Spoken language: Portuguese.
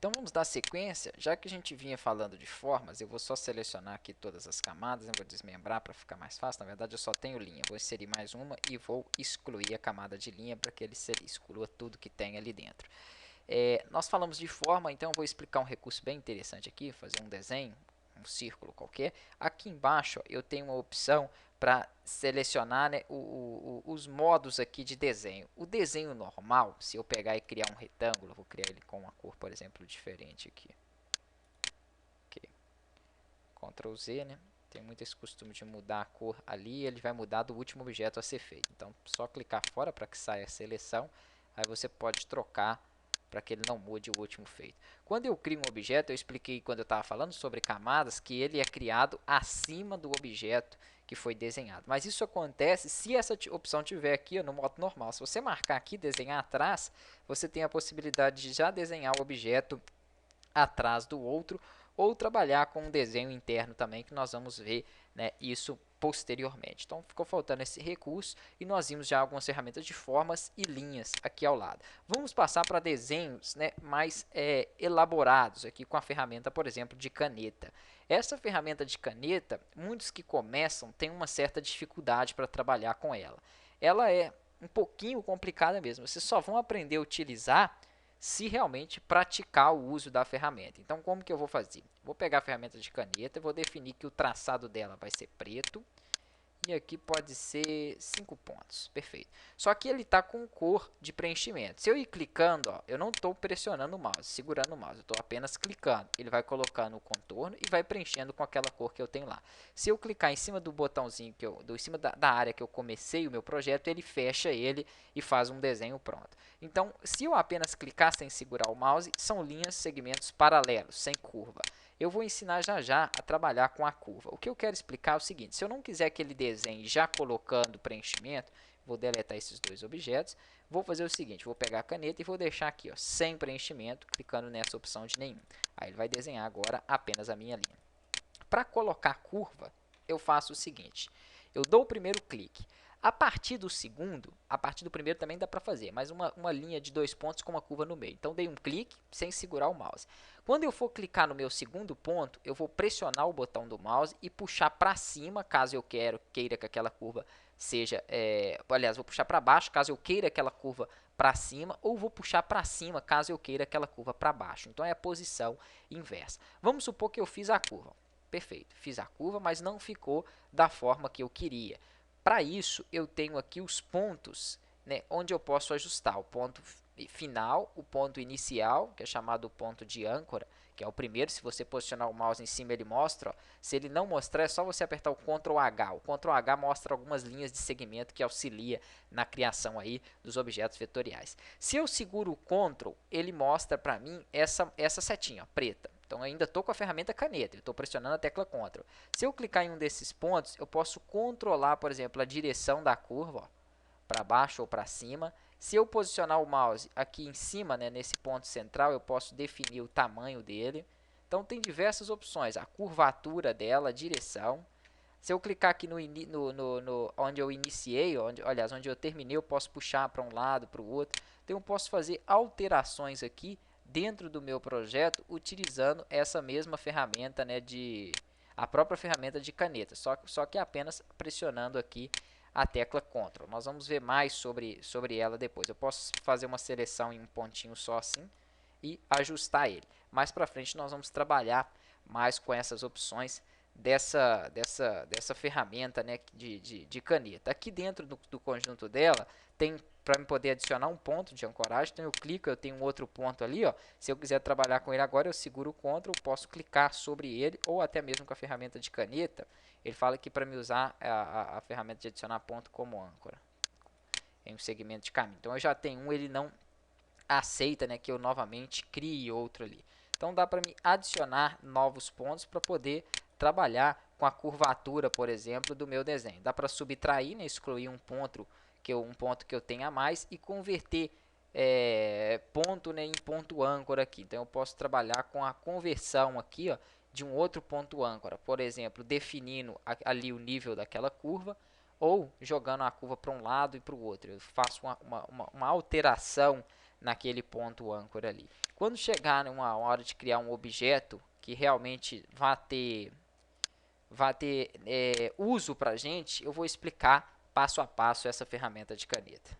Então vamos dar sequência, já que a gente vinha falando de formas, eu vou só selecionar aqui todas as camadas, eu vou desmembrar para ficar mais fácil, na verdade eu só tenho linha, vou inserir mais uma e vou excluir a camada de linha para que ele exclua tudo que tem ali dentro. Nós falamos de forma, então eu vou explicar um recurso bem interessante aqui, fazer um desenho, um círculo qualquer. Aqui embaixo ó, eu tenho uma opção para selecionar, né, os modos aqui de desenho. O desenho normal, se eu pegar e criar um retângulo, vou criar ele com uma cor, por exemplo, diferente aqui. Okay. Ctrl Z, né? Tem muito esse costume de mudar a cor ali, ele vai mudar do último objeto a ser feito. Então, só clicar fora para que saia a seleção, aí você pode trocar para que ele não mude o último feito. Quando eu crio um objeto, eu expliquei quando eu estava falando sobre camadas, que ele é criado acima do objeto que foi desenhado. Mas isso acontece se essa opção tiver aqui ó, no modo normal. Se você marcar aqui, desenhar atrás, você tem a possibilidade de já desenhar o objeto atrás do outro, ou trabalhar com um desenho interno também, que nós vamos ver, né, isso posteriormente. Então, ficou faltando esse recurso e nós vimos já algumas ferramentas de formas e linhas aqui ao lado. Vamos passar para desenhos, né, mais elaborados aqui com a ferramenta, por exemplo, de caneta. Essa ferramenta de caneta, muitos que começam têm uma certa dificuldade para trabalhar com ela. Ela é um pouquinho complicada mesmo, vocês só vão aprender a utilizar se realmente praticar o uso da ferramenta. Então, como que eu vou fazer? Vou pegar a ferramenta de caneta, vou definir que o traçado dela vai ser preto, e aqui pode ser 5 pontos, perfeito. Só que ele está com cor de preenchimento. Se eu ir clicando, ó, eu não estou pressionando o mouse, segurando o mouse, eu estou apenas clicando. Ele vai colocando o contorno e vai preenchendo com aquela cor que eu tenho lá. Se eu clicar em cima do botãozinho, em cima da área que eu comecei o meu projeto, ele fecha ele e faz um desenho pronto. Então, se eu apenas clicar sem segurar o mouse, são linhas, segmentos paralelos, sem curva. Eu vou ensinar já já a trabalhar com a curva. O que eu quero explicar é o seguinte, se eu não quiser que ele desenhe já colocando preenchimento, vou deletar esses dois objetos, vou fazer o seguinte, vou pegar a caneta e vou deixar aqui, ó, sem preenchimento, clicando nessa opção de nenhum. Aí ele vai desenhar agora apenas a minha linha. Para colocar curva, eu faço o seguinte, eu dou o primeiro clique. A partir do segundo, a partir do primeiro também dá para fazer, mas uma linha de 2 pontos com uma curva no meio. Então, dei um clique sem segurar o mouse. Quando eu for clicar no meu segundo ponto, eu vou pressionar o botão do mouse e puxar para cima, caso eu queira que aquela curva seja... aliás, vou puxar para baixo, caso eu queira aquela curva para cima, ou vou puxar para cima, caso eu queira aquela curva para baixo. Então, é a posição inversa. Vamos supor que eu fiz a curva. Perfeito, fiz a curva, mas não ficou da forma que eu queria. Para isso, eu tenho aqui os pontos, né, onde eu posso ajustar o ponto final, o ponto inicial, que é chamado ponto de âncora, que é o primeiro. Se você posicionar o mouse em cima, ele mostra. Ó. Se ele não mostrar, é só você apertar o Ctrl H. O Ctrl H mostra algumas linhas de segmento que auxilia na criação aí dos objetos vetoriais. Se eu seguro o Ctrl, ele mostra para mim essa setinha ó, preta. Então, ainda estou com a ferramenta caneta, estou pressionando a tecla Ctrl. Se eu clicar em um desses pontos, eu posso controlar, por exemplo, a direção da curva, para baixo ou para cima. Se eu posicionar o mouse aqui em cima, né, nesse ponto central, eu posso definir o tamanho dele. Então, tem diversas opções, a curvatura dela, a direção. Se eu clicar aqui onde eu iniciei, aliás, onde eu terminei, eu posso puxar para um lado, para o outro. Então, eu posso fazer alterações aqui dentro do meu projeto utilizando essa mesma ferramenta, né, a própria ferramenta de caneta, só que apenas pressionando aqui a tecla Ctrl. Nós vamos ver mais sobre ela depois. Eu posso fazer uma seleção em um pontinho só assim e ajustar ele. Mais para frente nós vamos trabalhar mais com essas opções dessa ferramenta, né, de caneta. Aqui dentro do conjunto dela tem para poder adicionar um ponto de ancoragem, então eu clico, eu tenho um outro ponto ali, ó. Se eu quiser trabalhar com ele agora, eu seguro o Ctrl, posso clicar sobre ele, ou até mesmo com a ferramenta de caneta, ele fala que para me usar a ferramenta de adicionar ponto como âncora em um segmento de caminho. Então eu já tenho um, ele não aceita, né, que eu novamente crie outro ali. Então dá para me adicionar novos pontos para poder trabalhar com a curvatura, por exemplo, do meu desenho. Dá para subtrair, né, excluir um ponto que eu tenha a mais e converter ponto, né, em ponto âncora aqui. Então eu posso trabalhar com a conversão aqui, ó, de um outro ponto âncora, por exemplo, definindo ali o nível daquela curva ou jogando a curva para um lado e para o outro. Eu faço uma alteração naquele ponto âncora ali. Quando chegar numa hora de criar um objeto que realmente vai ter uso para a gente, eu vou explicar passo a passo essa ferramenta de caneta.